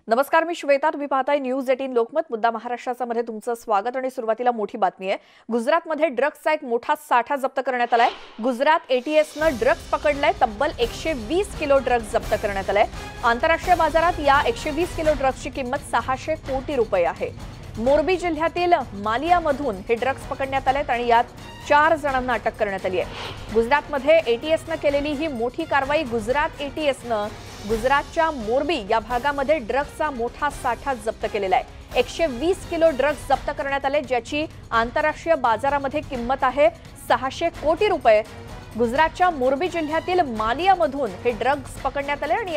नमस्कार, मी श्वेता. तुम्ही पाहताय न्यूज 18 लोकमत. मुद्दा महाराष्ट्राचा मध्ये तुमचं स्वागत. आणि सुरुवातीला मोठी बातमी आहे. गुजरातमध्ये ड्रग्सचा एक मोठा साठा जप्त करण्यात आलाय. गुजरात एटीएसनं ड्रग्स पकडलाय. तब्बल 120 किलो ड्रग्स जप्त करण्यात आलाय. आंतरराष्ट्रीय बाजारात या 120 किलो ड्रग्सची किंमत 600 कोटी रुपये आहे. मोरबी जिल्ह्यातील मालियामधून हे ड्रग्स पकडण्यात आलेत आणि यात 4 जणांना अटक करण्यात आली आहे. गुजरातमध्ये एटीएसनं केलेली ही मोठी कारवाई. गुजरात एटीएसनं गुजरातच्या मोरबी या भागामध्ये ड्रग्सचा मोठा साठा जप्त केलेला आहे. 120 किलो ड्रग्स जप्त करण्यात आले, ज्याची आंतरराष्ट्रीय बाजारामध्ये किंमत आहे 600 कोटी रुपये. गुजरातच्या मोरबी जिल्ह्यातील मालियामधून हे ड्रग्स पकडण्यात आले आणि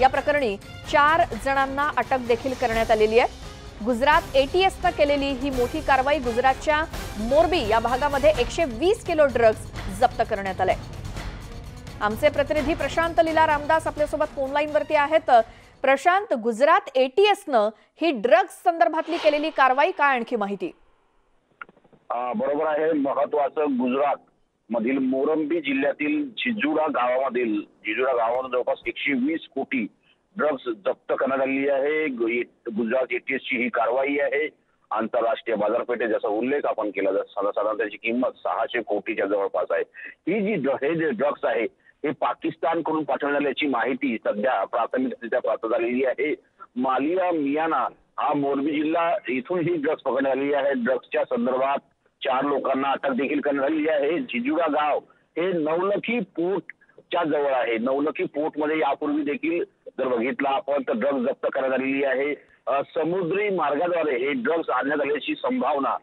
या प्रकरणी 4 जणांना अटक देखील करण्यात आलेली आहे. गुजरात एटीएसनं केलेली ही मोठी कारवाई. गुजरातच्या मोरबी या भागामध्ये 120 किलो ड्रग्स जप्त करण्यात आले. आमचे प्रतिनिधी प्रशांत लीला रामदास आपल्यासोबत फोन लाईन वरती आहेत. प्रशांत, गुजरात एटीएसनं ही ड्रग्स संदर्भातली केलेली कारवाई, काय आणखी माहिती? बरोबर आहे. महत्वाचं, गुजरात मधील मोरबी जिल्ह्यातील जिजुरा गावामधून जवळपास 120 कोटी ड्रग्स जप्त करण्यात आली आहे. गुजरात एटीएसची ही कारवाई आहे. आंतरराष्ट्रीय बाजारपेठेत ज्याचा उल्लेख आपण केला, साधारण त्याची किंमत 600 कोटीच्या जवळपास आहे. हे जे ड्रग्स आहे हे पाकिस्तानकडून पाठवण्यात आल्याची माहिती सध्या प्राथमिकरित्या प्राप्त झालेली आहे. मालिया मियाना हा मोरबी जिल्हा, इथून ही ड्रग्स पकडण्यात आलेली आहे. ड्रग्सच्या संदर्भात 4 लोकांना अटक देखील करण्यात आलेली आहे. जिजुरा गाव हे नवलखी पोर्टच्या जवळ आहे. नवलखी पोर्ट मध्ये यापूर्वी देखील जर बघितला आपण तर ड्रग्स जप्त करण्यात आलेली आहे. समुद्री मार्गाद्वारे हे ड्रग्स आणण्यात आल्याची संभावना,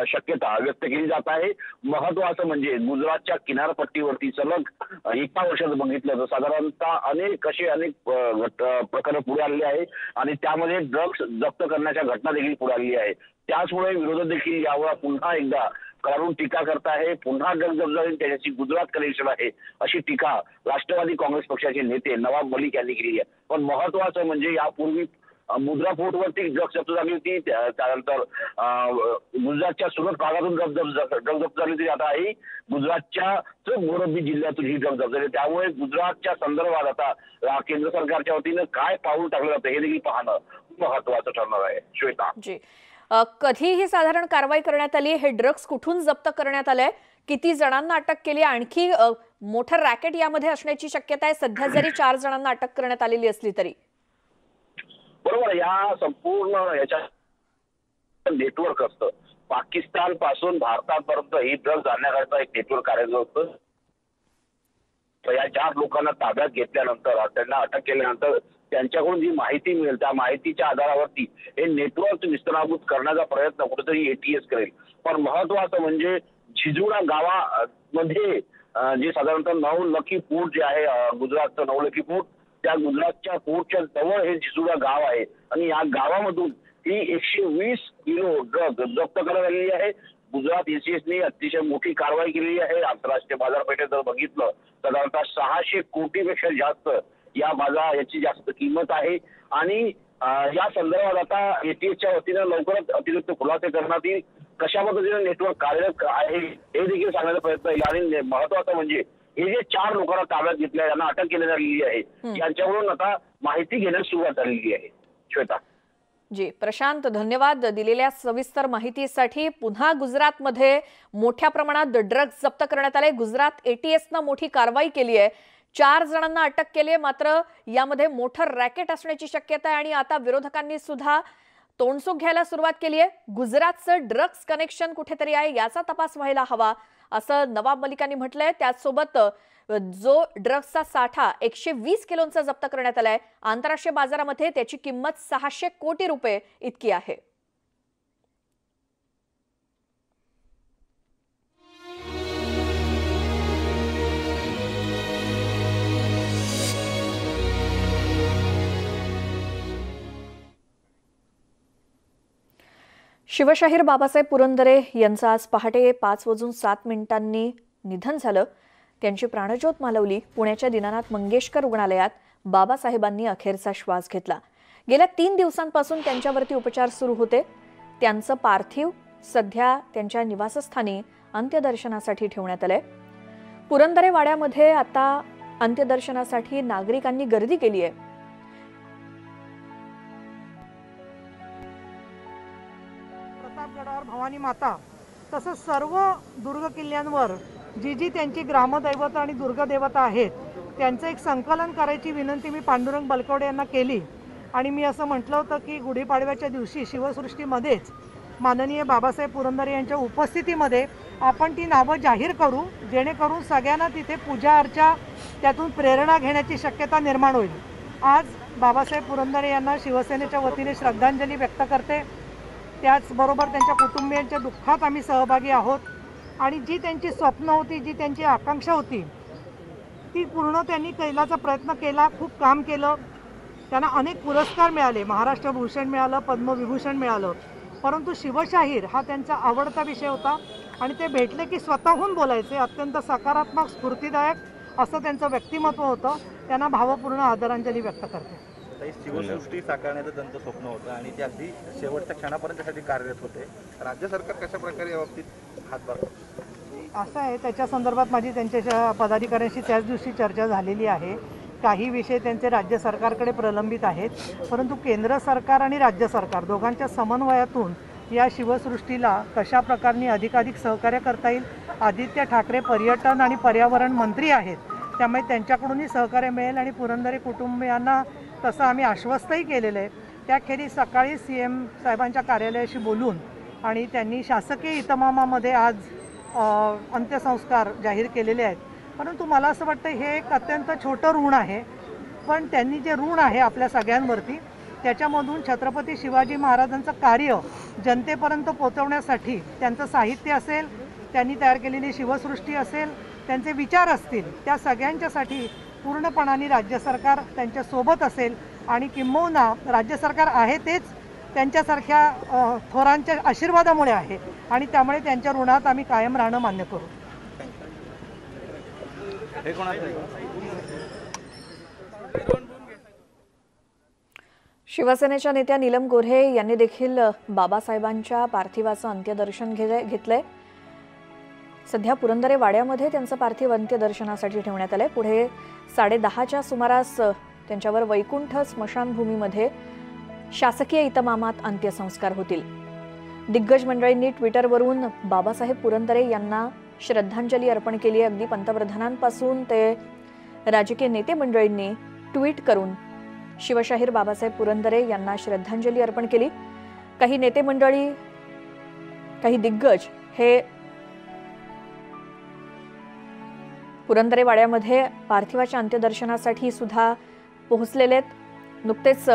शक्यता व्यक्त केली जात आहे. महत्वाचं म्हणजे गुजरातच्या किनारपट्टीवरती सलग एका वर्षात बघितलं तर साधारणतः अनेक प्रकरण पुढे आलेले आहे आणि त्यामध्ये ड्रग्स जप्त करण्याच्या घटना देखील पुढे आलेली आहे. त्याचमुळे विरोधक देखील यावर पुन्हा एकदा करून टीका करत आहे. पुन्हा ड्रग्स जप्त झाली त्याची गुजरात कनेक्शन आहे अशी टीका राष्ट्रवादी काँग्रेस पक्षाचे नेते नवाब मलिक यांनी केली आहे. पण महत्वाचं म्हणजे यापूर्वी मुद्रा पोर्टवरती ड्रग्स जप्त झाली होती. त्यानंतर गुजरातच्या सुरत भागातून ड्रग्स जप्त झाली होती. आता ही गुजरातच्या मोरबी जिल्ह्यातून ही ड्रग्स जप्त झाली. त्यामुळे गुजरातच्या संदर्भात आता केंद्र सरकारच्या वतीनं काय पाऊल टाकलं जातं हे देखील पाहणं महत्वाचं ठरणार आहे. श्वेता जी, कधी ही साधारण कारवाई करण्यात आली? हे ड्रग्स कुठून जप्त करण्यात आलंय? किती जणांना अटक केली? आणखी मोठं रॅकेट यामध्ये असण्याची शक्यता आहे सध्या, जरी 4 जणांना अटक करण्यात आलेली असली तरी? बरोबर, या संपूर्ण याच्या नेटवर्क असतं. पाकिस्तान पासून भारतापर्यंत ही ड्रग्ज आणण्याकरता एक नेटवर्क कार्यरत होतं. या 4 लोकांना ताब्यात घेतल्यानंतर, त्यांना अटक केल्यानंतर त्यांच्याकडून जी माहिती मिळेल त्या माहितीच्या आधारावरती हे नेटवर्क निस्तनाभूत करण्याचा प्रयत्न कुठेतरी एटीएस करेल. पण महत्वाचं म्हणजे जिजुरा गावामध्ये जे साधारणतः नवलखी पोर्ट जे आहे, गुजरातचं नवलखी पोर्ट, त्या गुजरातच्या पोर्टच्या जवळ हे जिजुरा गाव आहे आणि या गावामधून ही 120 किलो ड्रग्ज जप्त करण्यात आलेली आहे. गुजरात एटीएसने अतिशय मोठी कारवाई केलेली आहे. आंतरराष्ट्रीय बाजारपेठेत जर बघितलं साधारणतः 600 कोटीपेक्षा जास्त याची जास्त किंमत आहे. आणि या संदर्भात आता एटीएसच्या वतीनं लवकरच अतिरिक्त खुलासे करण्यात येईल. कशा पद्धतीने नेटवर्क कार्यरत आहे हे देखील सांगण्याचा प्रयत्न येईल. आणि महत्वाचं म्हणजे हे जे 4 लोकांना ताब्यात घेतल्या, यांना अटक केली झालेली आहे, यांच्याकडून आता माहिती घेण्यास सुरुवात झालेली आहे. श्वेता जी, प्रशांत, धन्यवाद दिलेल्या सविस्तर माहितीसाठी. पुन्हा गुजरातमध्ये मोठ्या प्रमाणात ड्रग्ज जप्त करण्यात आले. गुजरात एटीएसनं मोठी कारवाई केली आहे. 4 जणांना अटक केली आहे. मात्र यामध्ये मोठं रॅकेट असण्याची शक्यता आहे आणि आता विरोधकांनी सुद्धा तोंडसुख घ्यायला सुरुवात केली आहे. गुजरातचं ड्रग्स कनेक्शन कुठेतरी आहे, याचा तपास व्हायला हवा असं नवाब मलिकांनी म्हटलंय. त्याचसोबत जो ड्रग्सचा साठा 120 किलोंचा जप्त करण्यात आलाय, आंतरराष्ट्रीय बाजारामध्ये त्याची किंमत 600 कोटी रुपये इतकी आहे. शिवशाहीर बाबासाहेब पुरंदरे यांचं आज पहाटे 5:07 निधन झालं. त्यांची प्राणज्योत मालवली. पुण्याच्या दीनानाथ मंगेशकर रुग्णालयात बाबासाहेबांनी अखेरचा श्वास घेतला. गेल्या 3 दिवसांपासून त्यांच्यावरती उपचार सुरू होते. त्यांचं पार्थिव सध्या त्यांच्या निवासस्थानी अंत्यदर्शनासाठी ठेवण्यात आलंय. पुरंदरे वाड्यामध्ये आता अंत्यदर्शनासाठी नागरिकांनी गर्दी केली आहे. प्रतापगडावर भवानी माता, तसंच सर्व दुर्ग किल्ल्यांवर जी जी त्यांची ग्रामदैवत आणि दुर्गदेवता आहेत त्यांचं एक संकलन करायची विनंती मी पांडुरंग बलकवडे यांना केली. आणि मी असं म्हटलं होतं की गुढीपाडव्याच्या दिवशी शिवसृष्टीमध्येच माननीय बाबासाहेब पुरंदरे यांच्या उपस्थितीमध्ये आपण ती नावं जाहीर करू, जेणेकरून सगळ्यांना तिथे पूजा अर्चा त्यातून प्रेरणा घेण्याची शक्यता निर्माण होईल. आज बाबासाहेब पुरंदरे यांना शिवसेनेच्या वतीने श्रद्धांजली व्यक्त करते. त्याचबरोबर त्यांच्या कुटुंबियांच्या दुःखात आम्ही सहभागी आहोत. आणि जी त्यांची स्वप्न होती, जी त्यांची आकांक्षा होती, ती पूर्ण त्यांनी कैलाचा प्रयत्न केला, खूप काम केलं. त्यांना अनेक पुरस्कार मिळाले, महाराष्ट्र भूषण मिळालं, पद्मविभूषण मिळालं. परंतु शिवशाहीर हा त्यांचा आवडता विषय होता आणि ते भेटले की स्वतःहून बोलायचे. अत्यंत सकारात्मक, स्फूर्तिदायक असं त्यांचं व्यक्तिमत्व होतं. त्यांना भावपूर्ण आदरांजली व्यक्त करते. शिवसृष्टी साकारण्याचं त्यांचं स्वप्न होतं आणि ते अगदी शेवटच्या क्षणापर्यंत त्यासाठी कार्यरत होते. राज्य सरकार कशा प्रकारे या बाबतीत हातभार? असं आहे, त्याच्या संदर्भात माझी त्यांच्या पदाधिकाऱ्यांशी त्याच दिवशी चर्चा झालेली आहे. काही विषय त्यांचे राज्य सरकारकडे प्रलंबित आहेत, परंतु केंद्र सरकार आणि राज्य सरकार दोघांच्या समन्वयातून या शिवसृष्टीला कशा प्रकारे अधिकाधिक सहकार्य करता येईल. आदित्य ठाकरे पर्यटन आणि पर्यावरण मंत्री आहेत, त्यामुळे त्यांच्याकडूनही सहकार्य मिळेल आणि पुरंदरे कुटुंबियांना तसं आम्ही आश्वस्तही केलेलं आहे. त्याखेरीज सकाळी CM साहेबांच्या कार्यालयाशी बोलून आणि त्यांनी शासकीय इतमामामध्ये आज अंत्यसंस्कार जाहीर केलेले आहेत. परंतु मला असं वाटतं हे एक अत्यंत छोटं ऋण आहे, पण त्यांनी जे ऋण आहे आपल्या सगळ्यांवरती त्याच्यामधून छत्रपती शिवाजी महाराजांचं कार्य जनतेपर्यंत पोहोचवण्यासाठी त्यांचं साहित्य असेल, त्यांनी तयार केलेली शिवसृष्टी असेल, त्यांचे विचार असतील, त्या सगळ्यांच्यासाठी पूर्णपणाने राज्य सरकार त्यांच्यासोबत असेल. आणि किंबहुना राज्य सरकार आहे तेच त्यांच्यासारख्या थोरांच्या आशीर्वादामुळे आहे आणि त्यामुळे त्यांच्या ऋणात आम्ही कायम राहणं मान्य करू. शिवसेनेच्या नेत्या नीलम गोऱ्हे यांनी देखील बाबासाहेबांच्या पार्थिवाचं अंत्यदर्शन घेतलंय. सध्या पुरंदरे वाड्यामध्ये त्यांचं पार्थिव अंत्यदर्शनासाठी ठेवण्यात आलंय. पुढे 10:30च्या सुमारास त्यांच्यावर वैकुंठ स्मशानभूमीमध्ये शासकीय इतमामात अंत्यसंस्कार होतील. दिग्गज मंडळींनी ट्विटरवरून बाबासाहेब पुरंदरे यांना श्रद्धांजली अर्पण केली. अगदी पंतप्रधानांपासून ते राजकीय नेते मंडळींनी ट्विट करून शिवशाहीर बाबासाहेब पुरंदरे यांना श्रद्धांजली अर्पण केली. काही नेते मंडळी, काही दिग्गज हे पुरंदरे वाड्यामध्ये पार्थिवाच्या अंत्यदर्शनासाठी सुद्धा पोहोचलेले आहेत. नुकतेच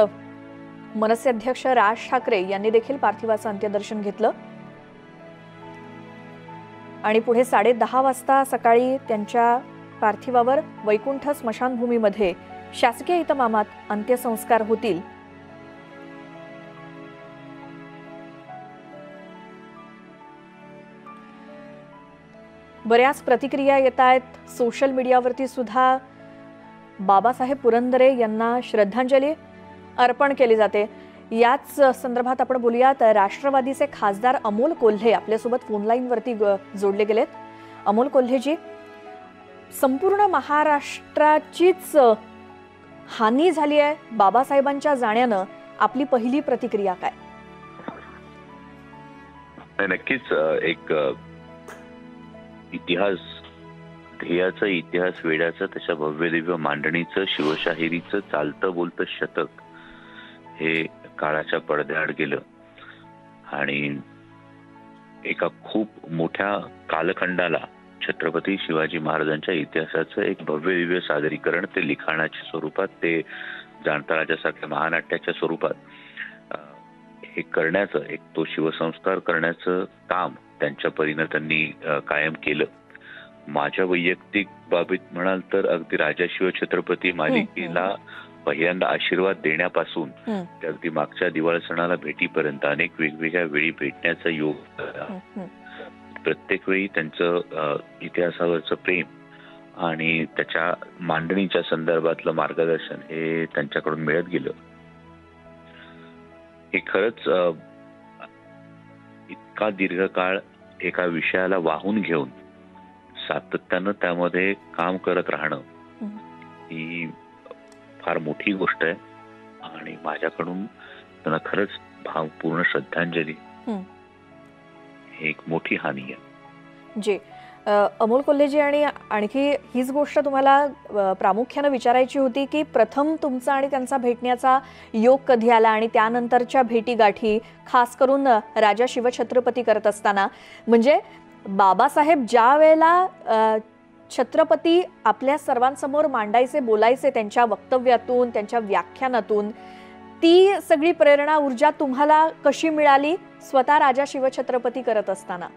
मनसे अध्यक्ष राज ठाकरे यांनी देखील पार्थिवाचं अंत्यदर्शन घेतलं आणि पुढे 10:30 वाजता सकाळी त्यांच्या पार्थिवावर वैकुंठ स्मशानभूमीमध्ये शासकीय इतमामात अंत्यसंस्कार होतील. बऱ्याच प्रतिक्रिया येत आहेत. सोशल मीडियावरती सुद्धा बाबासाहेब पुरंदरे यांना श्रद्धांजली अर्पण केली जाते. याच संदर्भात आपण बोलूयात. राष्ट्रवादीचे खासदार अमोल कोल्हे आपल्यासोबत फोनलाईनवरती जोडले गेलेत. अमोल कोल्हेजी, संपूर्ण महाराष्ट्राचीच हानी झाली आहे बाबासाहेबांच्या जाण्यानं, आपली पहिली प्रतिक्रिया काय? नक्कीच एक इतिहास, ध्येयाचं, इतिहास वेड्याचं, त्याच्या भव्य दिव्य मांडणीचं, शिवशाहिरीचं चालतं बोलतं शतक हे काळाच्या पडद्याआड गेलं आणि एका खूप मोठ्या कालखंडाला छत्रपती शिवाजी महाराजांच्या इतिहासाचं एक भव्य दिव्य सादरीकरण, ते लिखाणाच्या स्वरूपात, ते जाणताराच्या सारख्या महानाट्याच्या स्वरूपात हे करण्याचं, एक तो शिवसंस्कार करण्याचं काम त्यांच्या परीनं त्यांनी कायम केलं. माझ्या वैयक्तिक बाबतीत म्हणाल तर अगदी राजा शिवछत्रपती मालिकेला पहिल्यांदा आशीर्वाद देण्यापासून ते अगदी मागच्या दिवाळी सणाला भेटीपर्यंत अनेक वेगवेगळ्या वेळी भेटण्याचा योग, प्रत्येक वेळी त्यांचं इतिहासावरचं प्रेम आणि त्याच्या मांडणीच्या संदर्भातलं मार्गदर्शन हे त्यांच्याकडून मिळत गेलं. हे खरंच इतका दीर्घकाळ एका विषयाला वाहून घेऊन सातत्यानं त्यामध्ये काम करत राहणं ही फार मोठी गोष्ट आहे आणि माझ्याकडून त्यांना खरंच भावपूर्ण श्रद्धांजली. ही एक मोठी हानी आहे. जी अमोल कोल्हेजी, आणि आणखी हीच गोष्ट तुम्हाला प्रामुख्याने विचारायची होती की प्रथम तुमचा आणि त्यांचा भेटण्याचा योग कधी आला आणि त्यानंतरच्या भेटीगाठी, खास करून राजा शिवछत्रपती करत असताना, म्हणजे बाबासाहेब ज्या वेळेला छत्रपती आपल्या सर्वांसमोर मांडायचे, बोलायचे, त्यांच्या वक्तव्यातून, त्यांच्या व्याख्यानातून, ती सगळी प्रेरणा, ऊर्जा तुम्हाला कशी मिळाली स्वतः राजा शिवछत्रपती करत असताना?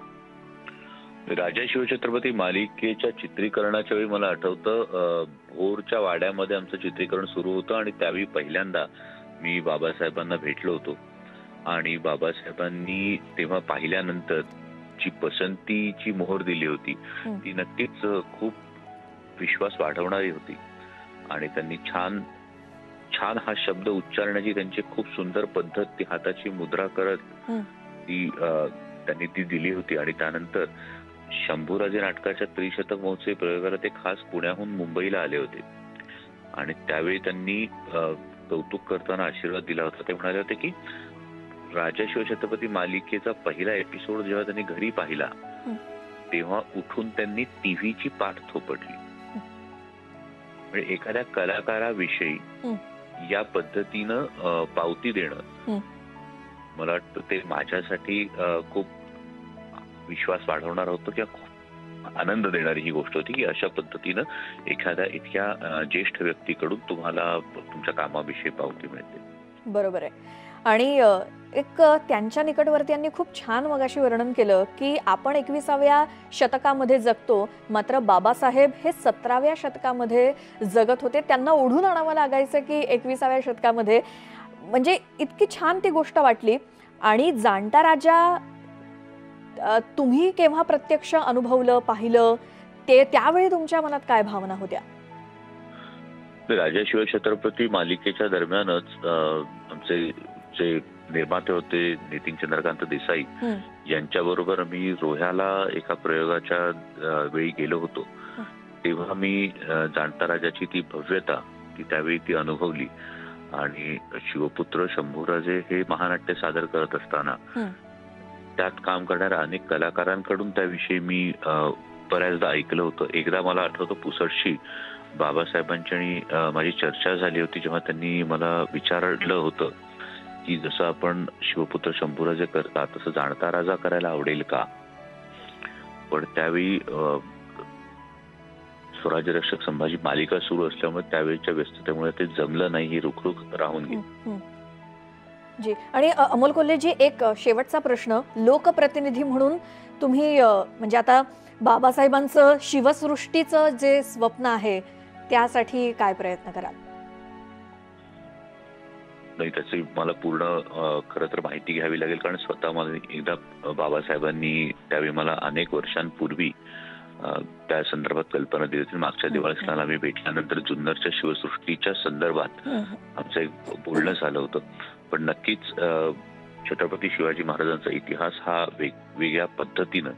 राजा शिवछत्रपती मालिकेच्या चित्रीकरणाच्या वेळी मला आठवतं भोरच्या वाड्यामध्ये आमचं चित्रीकरण सुरू होतं आणि त्यावेळी पहिल्यांदा मी बाबासाहेबांना भेटलो होतो. आणि बाबासाहेबांनी तेव्हा पाहिल्यानंतर जी पसंतीची मोहर दिली होती ती नक्कीच खूप विश्वास वाढवणारी होती. आणि त्यांनी छान छान हा शब्द उच्चारण्याची त्यांची खूप सुंदर पद्धत, ती हाताची मुद्रा करत ती त्यांनी ती दिली होती. आणि त्यानंतर शंभूराजे नाटकाच्या त्रिशतक महोत्सवी प्रयोगाला ते खास पुण्याहून मुंबईला आले होते आणि त्यावेळी त्यांनी कौतुक करताना आशीर्वाद दिला होता. ते म्हणाले होते की राजा शिवछत्रपती मालिकेचा पहिला एपिसोड जेव्हा त्यांनी घरी पाहिला तेव्हा उठून त्यांनी टीव्हीची पाठ थोपटली. म्हणजे एखाद्या कलाकाराविषयी या पद्धतीनं पावती देणं, मला वाटतं ते माझ्यासाठी खूप विश्वास वाढवणार होतं किंवा खूप आनंद देणारी ही गोष्ट होती की अशा पद्धतीनं एखाद्या इतक्या ज्येष्ठ व्यक्तीकडून तुम्हाला तुमच्या कामाविषयी पावती मिळते. बरोबर आहे. आणि एक त्यांच्या निकटवर्तीयांनी खूप छान मगाशी वर्णन केलं की आपण 21व्या शतकामध्ये जगतो, मात्र बाबासाहेब हे 17व्या शतकामध्ये जगत होते. त्यांना ओढून आणावं लागायचं की 21व्या शतकामध्ये. म्हणजे इतकी छान ती गोष्ट वाटली. आणि जाणता राजा तुम्ही केव्हा प्रत्यक्ष अनुभवलं, पाहिलं, ते त्यावेळी तुमच्या मनात काय भावना होत्या? राजा शिवछत्रपती मालिकेच्या दरम्यानच आमचे जे निर्माते होते नितीन चंद्रकांत देसाई यांच्याबरोबर मी रोह्याला एका प्रयोगाच्या वेळी गेलो होतो. तेव्हा मी जाणता राजाची ती भव्यता ती त्यावेळी ती अनुभवली. आणि शिवपुत्र शंभूराजे हे महानाट्य सादर करत असताना त्यात काम करणाऱ्या अनेक कलाकारांकडून त्याविषयी मी बऱ्याचदा ऐकलं होतं. एकदा मला आठवतं पुसटशी बाबासाहेबांची आणि माझी चर्चा झाली होती जेव्हा त्यांनी मला विचारलं होतं की जसं आपण शिवपुत्र शंभूराजे करता तसं जाणता राजा करायला आवडेल का. पण त्यावेळी स्वराज्य रक्षक संभाजी मालिका सुरू असल्यामुळे त्यावेळीच्या व्यस्ततेमुळे ते जमलं नाही, ही रुखरुख राहून गेली. जी. आणि अमोल कोल्हेजी, एक शेवटचा प्रश्न, लोकप्रतिनिधी म्हणून तुम्ही म्हणजे आता बाबासाहेबांचं शिवसृष्टीचं जे स्वप्न आहे त्यासाठी काय प्रयत्न कराल? नाही, त्याची मला पूर्ण खरं तर माहिती घ्यावी लागेल, कारण स्वतः मला एकदा बाबासाहेबांनी त्यावेळी मला अनेक वर्षांपूर्वी त्या संदर्भात कल्पना दिली होती. मागच्या दिवाळी सणाला मी भेटल्यानंतर जुन्नरच्या शिवसृष्टीच्या संदर्भात आमचं एक बोलणं झालं होतं. पण नक्कीच छत्रपती शिवाजी महाराजांचा इतिहास हा वेगवेगळ्या पद्धतीनं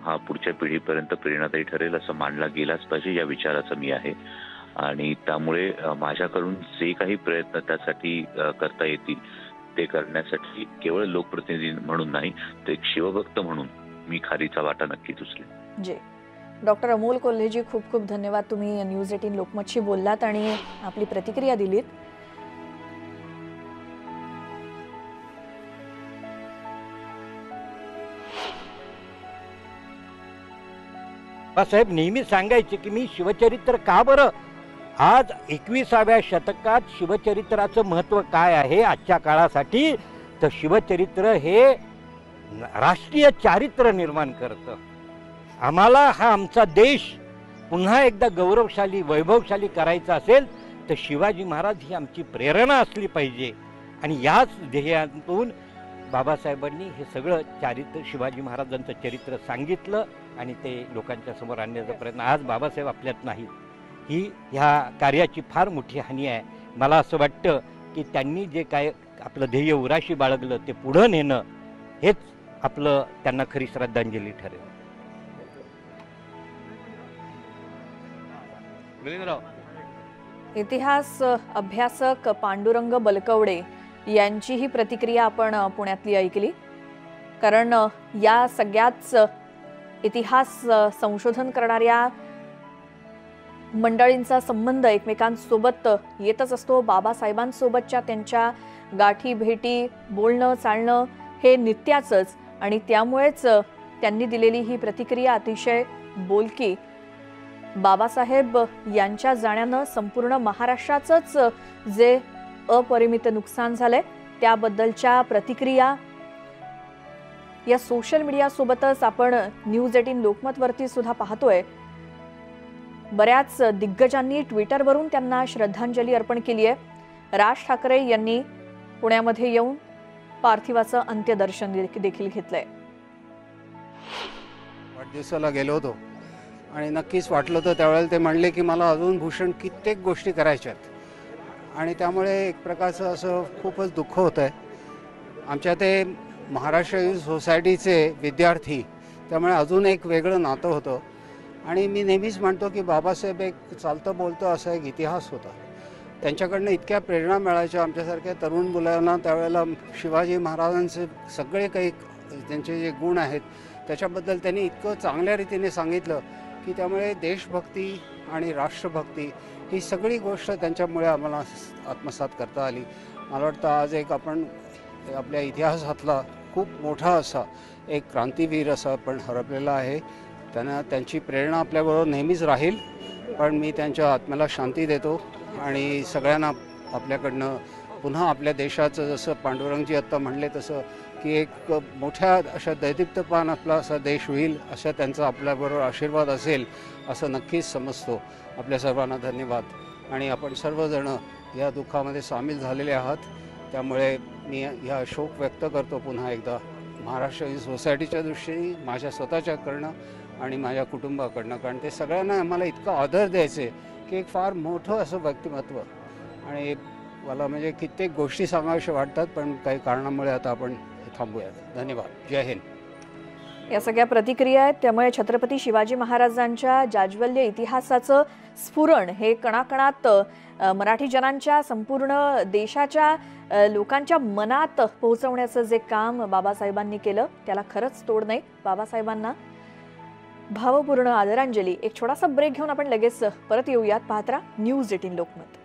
हा पुढच्या पिढीपर्यंत प्रेरणादायी ठरेल असं मानला गेलाच पाहिजे, या विचाराचा मी आहे. आणि त्यामुळे माझ्याकडून जे काही प्रयत्न त्यासाठी करता येतील ते करण्यासाठी केवळ लोकप्रतिनिधी म्हणून नाही तर एक शिवभक्त म्हणून मी खारीचा वाटा नक्कीच उचलेन. जी. डॉक्टर अमोल कोल्हेजी, खूप खूप धन्यवाद. तुम्ही न्यूज 18 लोकमतशी बोललात आणि आपली प्रतिक्रिया दिलीत. साहेब नेहमी सांगायचे की मी शिवचरित्र का बरं, आज 21व्या शतकात शिवचरित्राचं महत्व काय आहे आजच्या काळासाठी, तर शिवचरित्र हे राष्ट्रीय चारित्र्य निर्माण करतं. आम्हाला हा आमचा देश पुन्हा एकदा गौरवशाली वैभवशाली करायचा असेल तर शिवाजी महाराज ही आमची प्रेरणा असली पाहिजे. आणि याच ध्येयातून बाबासाहेबांनी हे सगळं चारित्र्य, शिवाजी महाराजांचं चरित्र सांगितलं आणि ते लोकांच्या समोर आणण्याचा प्रयत्न. आज बाबासाहेब आपल्यात नाही, ही ह्या कार्याची फार मोठी हानी आहे. मला असं वाटतं की त्यांनी जे काय आपलं ध्येय उराशी बाळगलं ते पुढं नेणं हेच आपलं त्यांना खरी श्रद्धांजली ठरेल. इतिहास अभ्यासक पांडुरंग बलकवडे यांची ही प्रतिक्रिया आपण पुण्यातली ऐकली. कारण या सगळ्याच इतिहास संशोधन करणाऱ्या मंडळींचा संबंध एकमेकांसोबत येतच असतो. बाबासाहेबांसोबतच्या त्यांच्या गाठी भेटी, बोलणं चालणं हे नित्याचंच आणि त्यामुळेच त्यांनी दिलेली ही प्रतिक्रिया अतिशय बोलकी. बाबासाहेब यांच्या जाण्यानं संपूर्ण महाराष्ट्राचंच जे अपरिमित नुकसान झालंय त्याबद्दलच्या प्रतिक्रिया या सोशल मीडिया सोबतच आपण न्यूज 18 लोकमतवरती सुद्धा पाहतोय. बऱ्याच दिग्गजांनी ट्विटरवरून त्यांना श्रद्धांजली अर्पण केली आहे. राज ठाकरे यांनी पुण्यामध्ये येऊन पार्थिवाचं अंत्यदर्शन देखील घेतलंय. वाढदिवसाला गेलो होतो आणि नक्कीच वाटलं होतं त्यावेळेला ते म्हणले की मला अजून भूषण कित्येक गोष्टी करायच्यात आणि त्यामुळे एक प्रकारचं असं खूपच दुःख होतं आहे. आमच्या ते महाराष्ट्र युथ सोसायटीचे विद्यार्थी, त्यामुळे अजून एक वेगळं नातं होतं. आणि मी नेहमीच म्हणतो की बाबासाहेब एक चालतं बोलतं असा एक इतिहास होता. त्यांच्याकडनं इतक्या प्रेरणा मिळायच्या आमच्यासारख्या तरुण मुलांना. त्यावेळेला शिवाजी महाराजांचे सगळे काही त्यांचे जे गुण आहेत त्याच्याबद्दल त्यांनी इतकं चांगल्या रीतीने सांगितलं की त्यामुळे देशभक्ती आणि राष्ट्रभक्ती ही सगळी गोष्ट त्यांच्यामुळे आम्हाला आत्मसात करता आली. मला वाटतं आज एक आपण आपल्या इतिहासातला खूप मोठा असा एक क्रांतीवीर असा आपण हरपलेला आहे. त्यांची प्रेरणा आपल्याबरोबर नेहमीच राहील. पण मी त्यांच्या आत्म्याला शांती देतो आणि सगळ्यांना आपल्याकडनं पुन्हा आपल्या देशाचं जसं पांडुरंगजी आत्ता म्हणले तसं की एक मोठ्या अशा दैदिप्यमान आपला असा देश होईल अशा त्यांचा आपल्याबरोबर आशीर्वाद असेल असं नक्कीच समजतो. आपल्या सर्वांना धन्यवाद. आणि आपण सर्वजण या दुःखामध्ये सामील झालेले आहात. त्यामुळे मी ह्या शोक व्यक्त करतो पुन्हा एकदा महाराष्ट्र सोसायटीच्या दृष्टीने, माझ्या स्वतःच्याकडनं आणि माझ्या कुटुंबाकडनं. कारण ते सगळ्यांना आम्हाला इतकं आदर द्यायचे की एक फार मोठं असं व्यक्तिमत्व. आणि मला म्हणजे कित्येक गोष्टी सांगाव्याशा वाटतात पण काही कारणामुळे आता आपण थांबूयात. धन्यवाद. जय हिंद. या सगळ्या प्रतिक्रिया आहेत. त्यामुळे छत्रपती शिवाजी महाराजांच्या जाज्वल्य इतिहासाचं स्फुरण हे कणाकणात मराठी जनांच्या, संपूर्ण देशाच्या लोकांच्या मनात पोहोचवण्याचं जे काम बाबासाहेबांनी केलं त्याला खरंच तोड नाही. बाबासाहेबांना भावपूर्ण आदरांजली. एक छोटासा ब्रेक घेऊन आपण लगेच परत येऊयात. पाहत राहा न्यूज 18 लोकमत.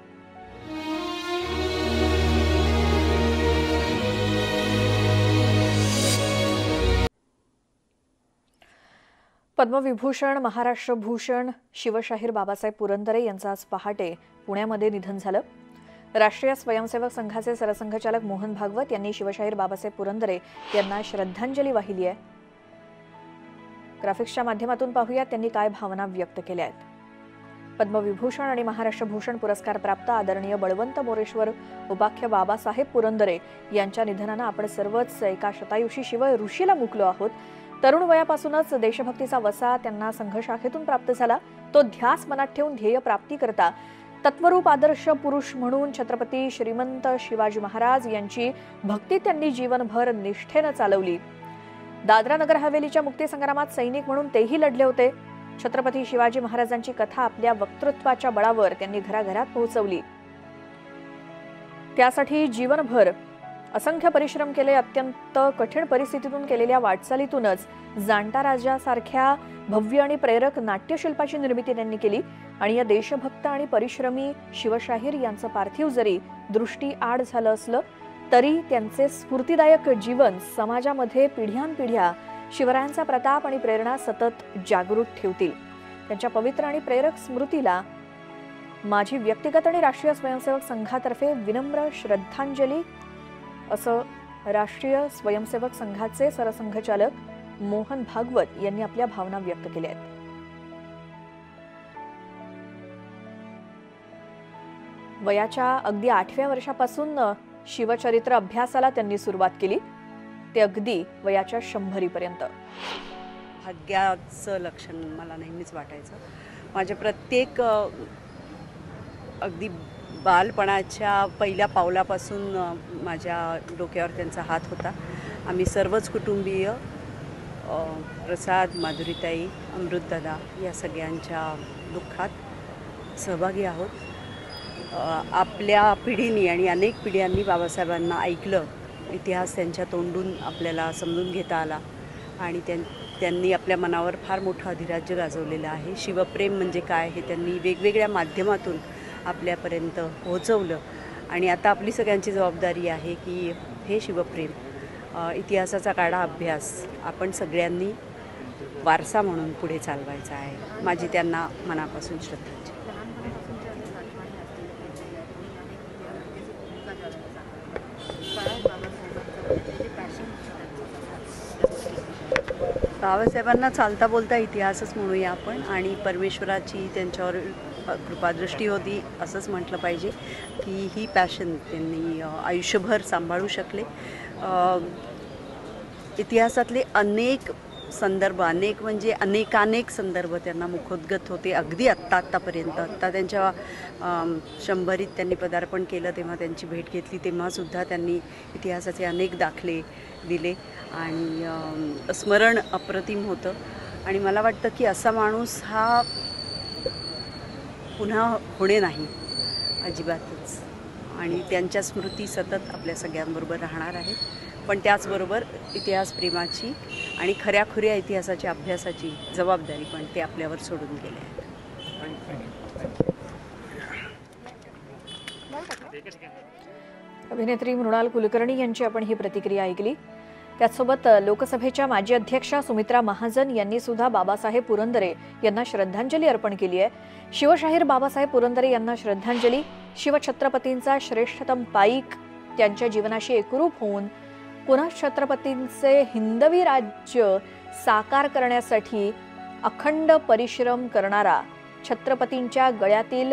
पद्मविभूषण, महाराष्ट्र भूषण शिवशाहीर बाबासाहेब पुरंदरे यांचं आज पहाटे पुण्यामध्ये निधन झालं. राष्ट्रीय स्वयंसेवक संघाचे सरसंघचालक मोहन भागवत यांनी शिवशाहीर बाबासाहेब पुरंदरे यांना श्रद्धांजली वाहिली आहे. ग्राफिक्सच्या माध्यमातून पाहूया त्यांनी काय भावना व्यक्त केल्या आहेत. पद्मविभूषण आणि महाराष्ट्र भूषण पुरस्कार प्राप्त आदरणीय बळवंत मोरेश्वर उपाख्य बाबासाहेब पुरंदरे यांच्या निधनानं आपण सर्वच एका शतायुषी शिव ऋषीला मुकलो आहोत. तरुण वयापासूनच देशभक्तीचा वसा त्यांना संघशाखेतून प्राप्त झाला. तो ध्यास मनात ठेवून ध्येय प्राप्ती करता तत्वरूप आदर्श पुरुष म्हणून छत्रपती श्रीमंत शिवाजी महाराज यांची भक्ती त्यांनी जीवनभर निष्ठेनं चालवली. दादरा नगर हवेलीच्या मुक्तीसंग्रामात सैनिक म्हणून तेही लढले होते. छत्रपती शिवाजी महाराजांची कथा आपल्या वक्तृत्वाच्या बळावर त्यांनी घराघरात पोहोचवली. त्यासाठी जीवनभर असंख्य परिश्रम केले. अत्यंत कठीण परिस्थितीतून केलेल्या वाटचालीतूनच जाणता राजासारख्या भव्य आणि प्रेरक नाट्यशिल्पाची निर्मिती त्यांनी केली. आणि या देशभक्त आणि परिश्रमी शिवशाहीर यांचं पार्थिव जरी दृष्टी आड झालं असलं तरी त्यांचे स्फूर्तिदायक जीवन समाजामध्ये पिढ्यानपिढ्या शिवरायांचा प्रताप आणि प्रेरणा सतत जागृत ठेवतील. त्यांच्या पवित्र आणि प्रेरक स्मृतीला माझी व्यक्तिगत आणि राष्ट्रीय स्वयंसेवक संघातर्फे विनम्र श्रद्धांजली असं राष्ट्रीय स्वयंसेवक संघाचे सरसंघचालक मोहन भागवत यांनी आपल्या भावना व्यक्त केल्या आहेत. वयाच्या अगदी 8व्या वर्षापासून शिवचरित्र अभ्यासाला त्यांनी सुरुवात केली. ते अगदी वयाच्या 100पर्यंत. भाग्याचं लक्षण मला नेहमीच वाटायचं. माझ्या प्रत्येक अगदी बालपणाच्या पहिल्या पावलापासून माझ्या डोक्यावर त्यांचा हात होता. आम्ही सर्वच कुटुंबीय प्रसाद, माधुरीताई, अमृतदादा या सगळ्यांच्या दुःखात सहभागी आहोत. आपल्या पिढीने आणि अनेक पिढ्यांनी बाबासाहेबांना ऐकलं इतिहास त्यांच्या तोंडून आपल्याला समजून घेता आला आणि त्यांनी आपल्या मनावर फार मोठं अधिराज्य गाजवलेलं आहे. शिवप्रेम म्हणजे काय हे त्यांनी वेगवेगळ्या माध्यमातून आपल्यापर्यंत पोहोचवलं आणि आता आपली सगळ्यांची जबाबदारी आहे की हे शिवप्रेम इतिहासाचा काढा अभ्यास आपण सगळ्यांनी वारसा म्हणून पुढे चालवायचा आहे. माझी त्यांना मनापासून श्रद्धांजली. बाबासाहेबांना चालता बोलता इतिहासच म्हणूया आपण आणि परमेश्वराची त्यांच्यावर कृपादृष्टी होती असंच म्हटलं पाहिजे की ही पॅशन त्यांनी आयुष्यभर सांभाळू शकले. इतिहासातले अनेक संदर्भ म्हणजे अनेकानेक संदर्भ त्यांना मुखोद्गत होते अगदी आत्तापर्यंत. आत्ता त्यांच्या 100रीत त्यांनी पदार्पण केलं तेव्हा त्यांची भेट घेतली तेव्हासुद्धा त्यांनी इतिहासाचे अनेक दाखले दिले आणि स्मरण अप्रतिम होतं आणि मला वाटतं की असा माणूस हा पुन्हा होणे नाही अजिबातच आणि त्यांच्या स्मृती सतत आपल्या सगळ्यांबरोबर राहणार आहेत. पण त्याचबरोबर इतिहास प्रेमाची आणि खऱ्याखुऱ्या इतिहासाच्या अभ्यासाची जबाबदारी पण ते आपल्यावर सोडून गेले आहेत. अभिनेत्री मृणाल कुलकर्णी यांची आपण ही प्रतिक्रिया ऐकली. त्याचसोबत लोकसभेच्या माजी अध्यक्षा सुमित्रा महाजन यांनी सुद्धा बाबासाहेब पुरंदरे यांना श्रद्धांजली अर्पण केली आहे. शिवशाहीर बाबासाहेब पुरंदरे यांना श्रद्धांजली. शिवछत्रपतींचा श्रेष्ठतम पाईक त्यांच्या जीवनाशी एकरूप होऊन पुन्हा छत्रपतींचे हिंदवी राज्य साकार करण्यासाठी अखंड परिश्रम करणारा, छत्रपतींच्या गळ्यातील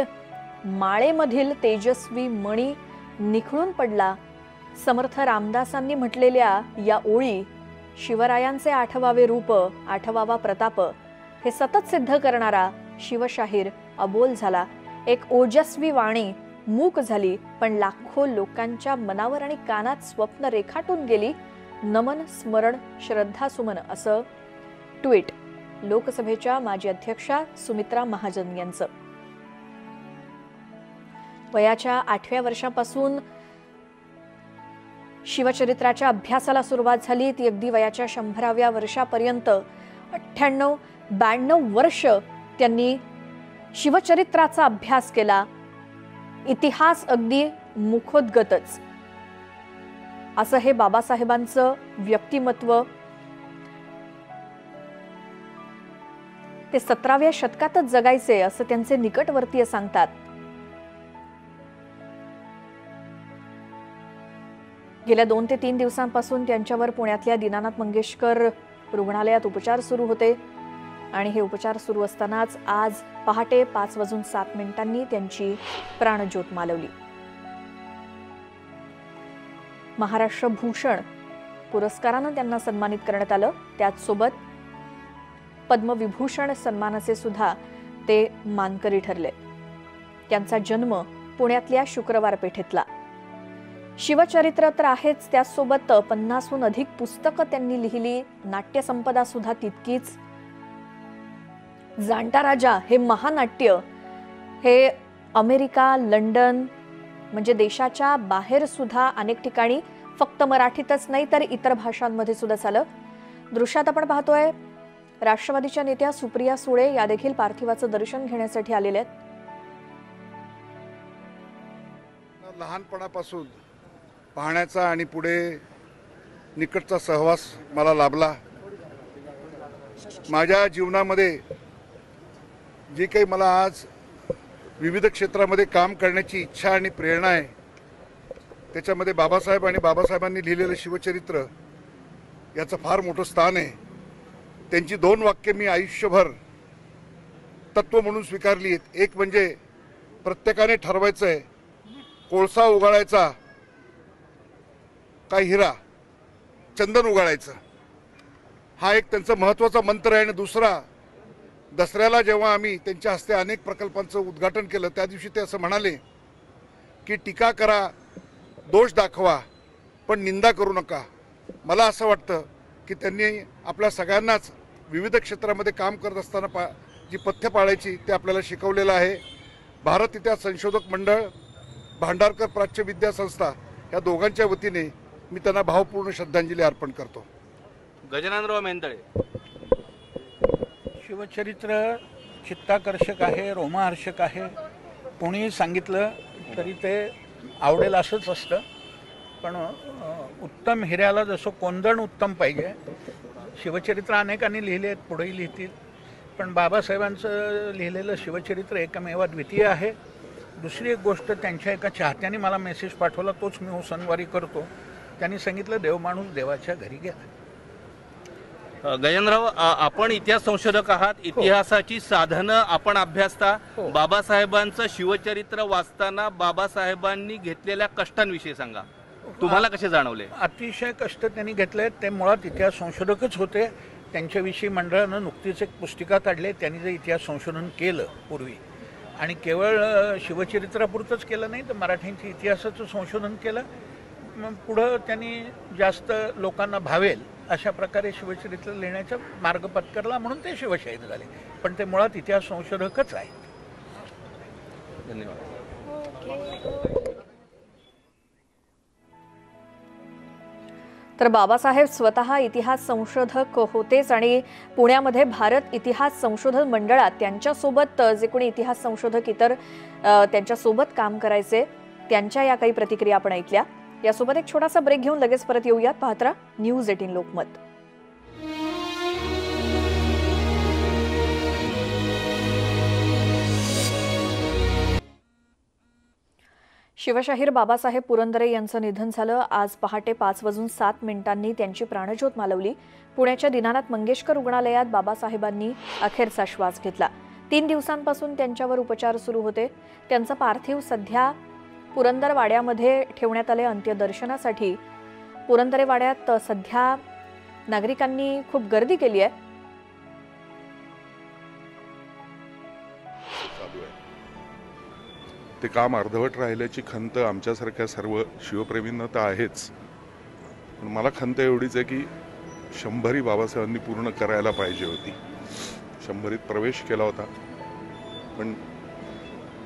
माळेमधील तेजस्वी मणी निखळून पडला. समर्थ रामदासांनी म्हटलेल्या या ओळी शिवरायांचे 8वावे रूप, 8वावा प्रताप हे सतत सिद्ध करणारा शिवशाहीर अबोल झाला. एक ओजस्वी वाणी मूक झाली, पण लाखो लोकांच्या मनावर आणि कानात स्वप्न रेखाटून गेली. नमन, स्मरण, श्रद्धासुमन असं ट्विट लोकसभेच्या माजी अध्यक्षा सुमित्रा महाजन यांचं. वयाच्या 8व्या वर्षापासून शिवचरित्राच्या अभ्यासाला सुरुवात झाली. ती अगदी वयाच्या 100व्या वर्षापर्यंत 98-92 वर्ष त्यांनी शिवचरित्राचा अभ्यास केला. इतिहास अगदी मुखोद्गतच असं हे बाबासाहेबांचं व्यक्तिमत्व. ते 17व्या शतकातच जगायचे असं त्यांचे निकटवर्तीय सांगतात. गेल्या 2 ते 3 दिवसांपासून त्यांच्यावर पुण्यातल्या दीनानाथ मंगेशकर रुग्णालयात उपचार सुरू होते आणि हे उपचार सुरू असतानाच आज पहाटे 5:07 त्यांची प्राणज्योत मालवली. महाराष्ट्र भूषण पुरस्कारानं त्यांना सन्मानित करण्यात आलं. त्याचसोबत पद्मविभूषण सन्मानाचे सुद्धा ते मानकरी ठरले. त्यांचा जन्म पुण्यातल्या शुक्रवार पेठेतला. शिवचरित्र तर आहेच, त्याचसोबत 50हून अधिक पुस्तकं त्यांनी लिहिली. नाट्यसंपदा सुद्धा तितकीच. जाणता राजा हे महानाट्य हे अमेरिका, लंडन म्हणजे देशाच्या बाहेर सुद्धा अनेक ठिकाणी फक्त मराठीतच नाही तर इतर भाषांमध्ये सुद्धा झालं. दृश्यात आपण पाहतोय राष्ट्रवादीच्या नेत्या सुप्रिया सुळे या देखील पार्थिवाचं दर्शन घेण्यासाठी आलेल्या आहेत. लहानपणापासून पाहण्याचा आणि पुढे निकटचा सहवास मला लाभला. माझ्या जीवनामध्ये जे काही मला आज विविध क्षेत्रामध्ये काम करण्याची इच्छा आणि प्रेरणा आहे त्याच्यामध्ये बाबासाहेब आणि बाबासाहेबांनी लिहिलेलं शिवचरित्र याचं फार मोठं स्थान आहे. त्यांची 2 वाक्ये मी आयुष्यभर तत्व म्हणून स्वीकारली आहेत. एक म्हणजे प्रत्येकाने ठरवायचं आहे कोळसा उगाळायचा का हिरा, चंदन उगाळायचं, हा एक त्यांचा महत्त्वाचा मंत्र आहे. आणि दुसरा, दसऱ्याला जेव्हा आम्ही त्यांच्या हस्ते अनेक प्रकल्पांचं उद्घाटन केलं त्या दिवशी ते असं म्हणाले की टीका करा, दोष दाखवा, पण निंदा करू नका. मला असं वाटतं की त्यांनी आपल्या सगळ्यांनाच विविध क्षेत्रामध्ये काम करत असताना जी पथ्य पाळायची ते आपल्याला शिकवलेलं आहे. भारत इतिहास संशोधक मंडळ, भांडारकर प्राच्य विद्या संस्था या दोघांच्या वतीने मी त्यांना भावपूर्ण श्रद्धांजली अर्पण करतो. गजाननराव मेंदळे. शिवचरित्र चित्ताकर्षक आहे, रोमहर्षक आहे. कोणीही सांगितलं तरी ते आवडेल असंच असतं. पण उत्तम हिऱ्याला जसं कोंदण उत्तम पाहिजे, शिवचरित्र अनेकांनी लिहिले आहेत, पुढेही लिहितील. पण बाबासाहेबांचं लिहिलेलं शिवचरित्र एकमेव द्वितीय आहे. दुसरी एक गोष्ट, त्यांच्या एका चाहत्याने मला मेसेज पाठवला, तोच मी उसनवारी करतो. त्यांनी सांगितलं, देव माणूस देवाच्या घरी गेला. गजाननराव, आपण इतिहास संशोधक आहात, इतिहासाची साधनं आपण अभ्यासता. बाबासाहेबांचं शिवचरित्र वाचताना बाबासाहेबांनी घेतलेल्या कष्टांविषयी सांगा. तुम्हाला कसे जाणवले? अतिशय कष्ट त्यांनी घेतले. ते मुळात इतिहास संशोधकच होते. त्यांच्याविषयी मंडळानं नुकतीच एक पुस्तिका काढली. त्यांनी जे इतिहास संशोधन केलं पूर्वी, आणि केवळ शिवचरित्रापुरतंच केलं नाही, तर मराठ्यांच्या इतिहासाचं संशोधन केलं. मग पुढं त्यांनी जास्त लोकांना भावेल अशा प्रकारे शिवचरित्र लिहिण्याचा मार्ग पत्करला, म्हणून ते शिवशाहीर झाले. पण ते मुळात इतिहास संशोधकच आहेत. धन्यवाद. तर बाबासाहेब स्वतः इतिहास संशोधक होतेच आणि पुण्यामध्ये भारत इतिहास संशोधन मंडळात त्यांच्यासोबत जे कोणी इतिहास संशोधक इतर त्यांच्यासोबत काम करायचे, त्यांच्या या काही प्रतिक्रिया आपण ऐकल्या. यासोबत एक छोटासा ब्रेक घेऊन लगेच परत येऊयात. पाहत रहा न्यूज 18 लोकमत. शिवशाहीर बाबासाहेब पुरंदरे यांचं निधन झालं. आज पहाटे 5:07 त्यांची प्राणज्योत मालवली. पुण्याच्या दीनानाथ मंगेशकर रुग्णालयात बाबासाहेबांनी अखेरचा श्वास घेतला. 3 दिवसांपासून त्यांच्यावर उपचार सुरू होते. त्यांचं पार्थिव सध्या पुरंदरवाड्यामध्ये ठेवण्यात आले अंत्यदर्शनासाठी. पुरंदरवाड्यात सध्या नागरिकांनी खूप गर्दी केली आहे. ते काम अर्धवट राहिल्याची खंत आमच्यासारख्या सर्व शिवप्रेमींना तर आहेच. पण मला खंत एवढीच आहे की 100 बाबासाहेबांनी पूर्ण करायला पाहिजे होती. 100 प्रवेश केला होता, पण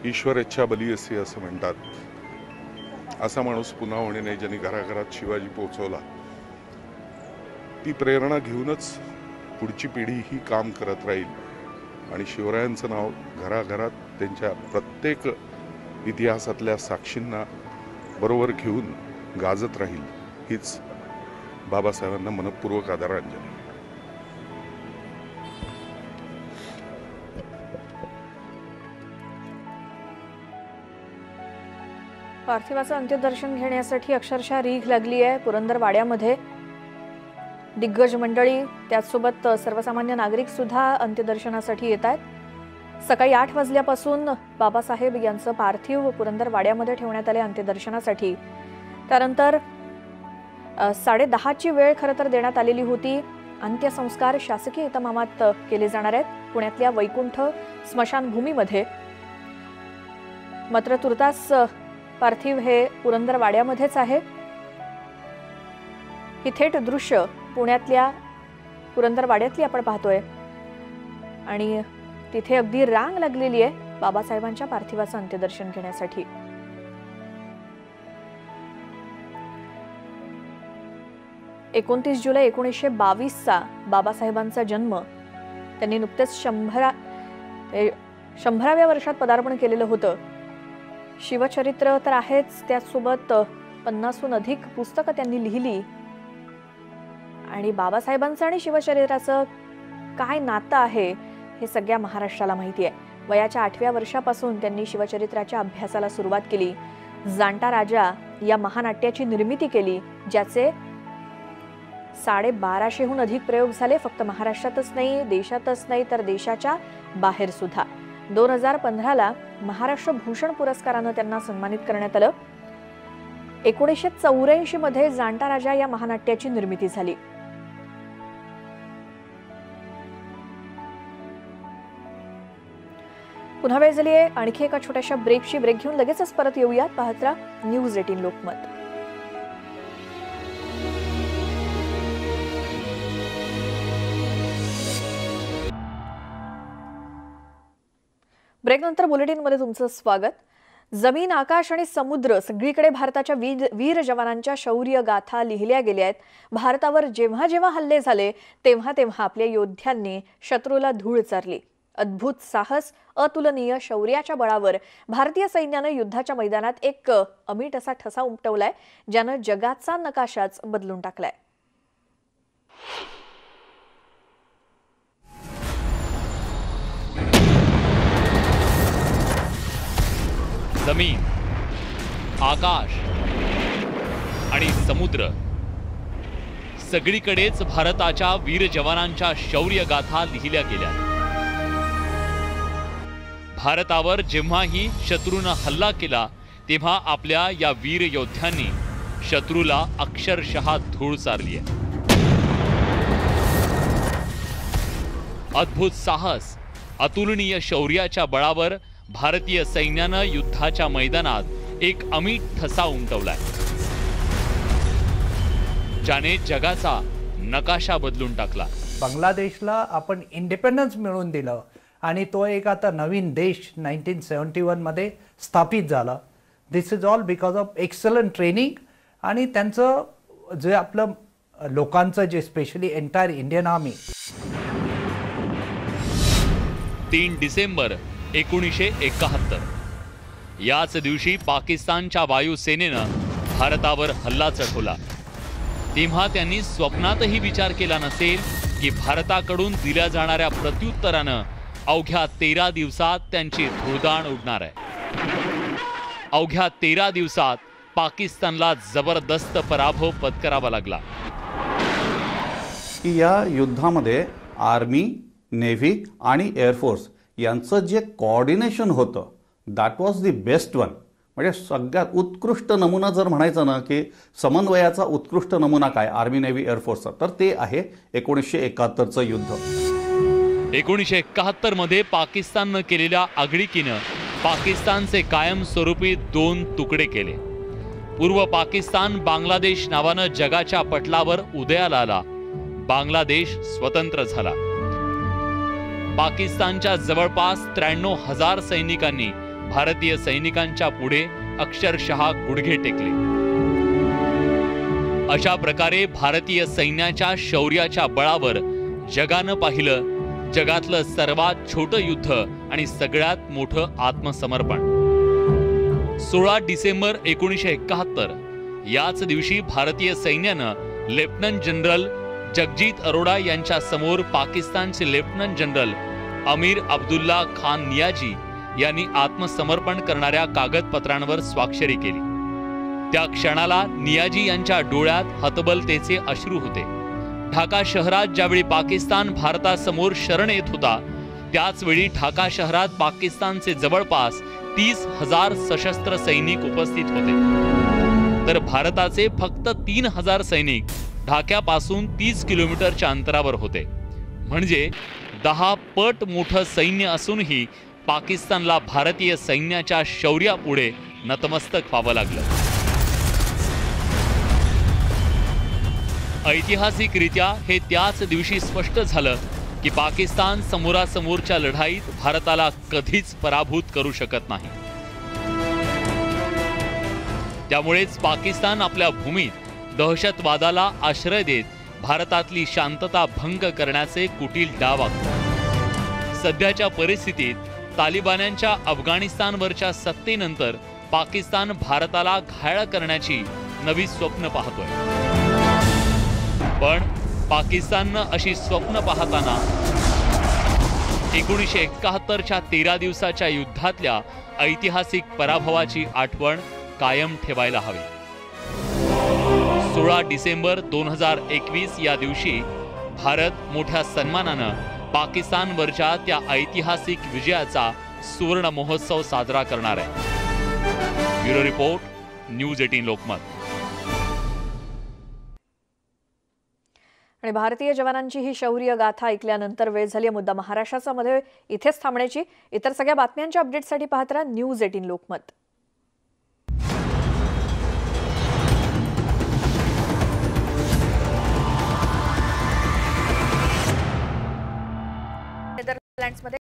ईश्वर इच्छा बली असी असं म्हणतात. असा माणूस पुन्हा होणे नाही ज्यांनी घराघरात शिवाजी पोहोचवला. ती प्रेरणा घेऊनच पुढची पिढी ही काम करत राहील आणि शिवरायांचं नाव घराघरात त्यांच्या प्रत्येक इतिहासातल्या साक्षींना बरोबर घेऊन गाजत राहील. हीच बाबासाहेबांना मनपूर्वक आदरांजली. पार्थिवाचं अंत्यदर्शन घेण्यासाठी अक्षरशः रीघ लागली आहे. पुरंदरवाड्यामध्ये दिग्गज मंडळी, त्याचसोबत सर्वसामान्य नागरिक सुद्धा अंत्यदर्शनासाठी येत आहेत. सकाळी 8 वाजल्यापासून बाबासाहेब यांचं पार्थिव पुरंदरवाड्यामध्ये ठेवण्यात आले अंत्यदर्शनासाठी. त्यानंतर 10:30ची वेळ खरं तर देण्यात आलेली होती. अंत्यसंस्कार शासकीय इतमामात केले जाणार आहेत पुण्यातल्या वैकुंठ स्मशानभूमीमध्ये. मात्र तुर्तास पार्थिव हे पुरंदरवाड्यामध्येच आहे. ही थेट दृश्य पुण्यातल्या पुरंदरवाड्यातली आपण पाहतोय आणि तिथे अगदी रांग लागलेली आहे बाबासाहेबांच्या पार्थिवाचं अंत्यदर्शन घेण्यासाठी. जुलै 1922चा बाबासाहेबांचा जन्म. त्यांनी नुकतेच 100व्या वर्षात पदार्पण केलेलं होतं. शिवचरित्र तर आहेच, त्याचसोबत 50हून अधिक पुस्तकं त्यांनी लिहिली. आणि बाबासाहेबांचं आणि शिवचरित्राचं काय नातं आहे हे सगळ्या महाराष्ट्राला माहिती आहे. वयाच्या 8व्या वर्षापासून त्यांनी शिवचरित्राच्या अभ्यासाला सुरुवात केली. जाणता राजा या महानाट्याची निर्मिती केली, ज्याचे 1250हून अधिक प्रयोग झाले. फक्त महाराष्ट्रातच नाही, देशातच नाही, तर देशाच्या बाहेर सुद्धा. 2015ला महाराष्ट्र भूषण पुरस्कारानं त्यांना सन्मानित करण्यात आलं. 1984 मध्ये जाणता राजा या महानाट्याची निर्मिती झाली. पुन्हा वेळ झाली आहे आणखी एका छोट्याशा ब्रेक घेऊन लगेचच परत येऊयात. पाहत रहा न्यूज 18 लोकमत. ब्रेकनंतर बुलेटिनमध्ये तुमचं स्वागत. जमीन, आकाश आणि समुद्र सगळीकडे भारताच्या वीर जवानांच्या शौर्य गाथा लिहिल्या गेल्या आहेत. भारतावर जेव्हा जेव्हा हल्ले झाले तेव्हा तेव्हा आपल्या योद्ध्यांनी शत्रूला धूळ चारली. अद्भुत साहस, अतुलनीय शौर्याच्या बळावर भारतीय सैन्याने युद्धाच्या मैदानात एक अमीट असा ठसा उमटवलाय, ज्यानं जगाचा नकाशाच बदलून टाकलाय. जमीन, आकाश आणि समुद्र सगळीकडेच भारताच्या वीर जवानांच्या शौर्य गाथा लिहिल्या गेल्या. भारतावर जेव्हाही शत्रूनं हल्ला केला तेव्हा आपल्या या वीर योद्ध्यांनी शत्रूला अक्षरशः धूळ चारली आहे. अद्भुत साहस, अतुलनीय शौर्याच्या बळावर भारतीय सैन्यानं युद्धाच्या मैदानात एक अमीट ठसा उमटवलाय, ज्याने जगाचा नकाशा बदलून टाकला. बांगलादेशला आपण इंडिपेंडन्स मिळवून दिलं आणि तो एक आता नवीन देश 1971 मध्ये स्थापित झाला. This is all because of excellent training आणि त्यांचं जे आपलं लोकांचं जे specially entire Indian army. 3 December 1971 याच दिवशी पाकिस्तानच्या वायुसेनेनं भारतावर हल्ला चढवला. तेव्हा त्यांनी स्वप्नातही विचार केला नसेल की भारताकडून दिल्या जाणाऱ्या प्रत्युत्तरानं अवघ्या 13 दिवसात त्यांची धुळदाण उडणार आहे. अवघ्या 13 दिवसात पाकिस्तानला जबरदस्त पराभव पत्करावा लागला. की या युद्धामध्ये आर्मी, नेव्ही आणि एअरफोर्स यांचं जे कोऑर्डिनेशन होतं that was the best one. म्हणजे सगळ्यात उत्कृष्ट नमुना जर म्हणायचं ना की समन्वयाचा उत्कृष्ट नमुना काय आर्मी, नेव्ही, एअरफोर्सचा, तर ते आहे 1971चं युद्ध. 1971 मध्ये पाकिस्ताननं केलेल्या आगळीकीनं पाकिस्तानचे कायमस्वरूपी 2 तुकडे केले. पूर्व पाकिस्तान बांगलादेश नावानं जगाच्या पटलावर उदयाला आला. बांगलादेश स्वतंत्र झाला. पाकिस्तानच्या जवळपास 93,000 सैनिकांनी भारतीय सैनिकांच्या पुढे अक्षरशः गुडघे टेकले. अशा प्रकारे भारतीय सैन्याच्या शौर्याच्या बळावर जगानं पाहिलं जगातलं सर्वात छोटं युद्ध आणि सगळ्यात मोठं आत्मसमर्पण. 16 डिसेंबर 1971 याच दिवशी भारतीय सैन्यानं लेफ्टनंट जनरल जगजीत अरोड़ा यांच्या समोर पाकिस्तानचे लेफ्टनंट जनरल अमीर अब्दुल्ला खान नियाजी यांनी आत्मसमर्पण करणाऱ्या कागदपत्रांवर स्वाक्षरी केली. त्या क्षणाला नियाजी यांच्या डोळ्यात हतबलतेचे अश्रू होते. ढाका शहरात ज्यावेळी पाकिस्तान भारतासमोर शरण येत होता त्याच वेळी ढाका शहरात पाकिस्तानचे जवळपास 30,000 सशस्त्र सैनिक उपस्थित होते, तर भारताचे फक्त 3,000 सैनिक ढाक्यापासून 30 किलोमीटरच्या अंतरावर होते. म्हणजे 10 पट मोठं सैन्य असूनही पाकिस्तानला भारतीय सैन्याच्या शौर्यापुढे नतमस्तक व्हावं लागलं. ऐतिहासिकरित्या हे त्याच दिवशी स्पष्ट झालं की पाकिस्तान समोरासमोरच्या लढाईत भारताला कधीच पराभूत करू शकत नाही. त्यामुळेच पाकिस्तान आपल्या भूमीत दहशतवादाला आश्रय देत भारतातली शांतता भंग करण्याचे कुटील डाव आखतो. सध्याच्या परिस्थितीत तालिबान्यांच्या अफगाणिस्तानवरच्या सत्तेनंतर पाकिस्तान भारताला घायल करण्याची नवी स्वप्न पाहतोय. पण पाकिस्ताननं अशी स्वप्न पाहताना 1971च्या 13 दिवसाच्या युद्धातल्या ऐतिहासिक पराभवाची आठवण कायम ठेवायला हवी. 16 डिसेंबर 2021 या दिवशी भारत मोठ्या सन्मानानं पाकिस्तानवरच्या त्या ऐतिहासिक विजयाचा सुवर्ण महोत्सव साजरा करणार आहे. Bureau report, news 18 Lokmat. आणि भारतीय जवानांची ही शौर्य गाथा ऐकल्यानंतर वेळ झाली मुद्दा महाराष्ट्राचा मध्ये इथेच थांबण्याची. इतर सगळ्या बातम्यांच्या अपडेटसाठी पाहत राहा न्यूज 18 लोकमत. नेदरलँड्समध्ये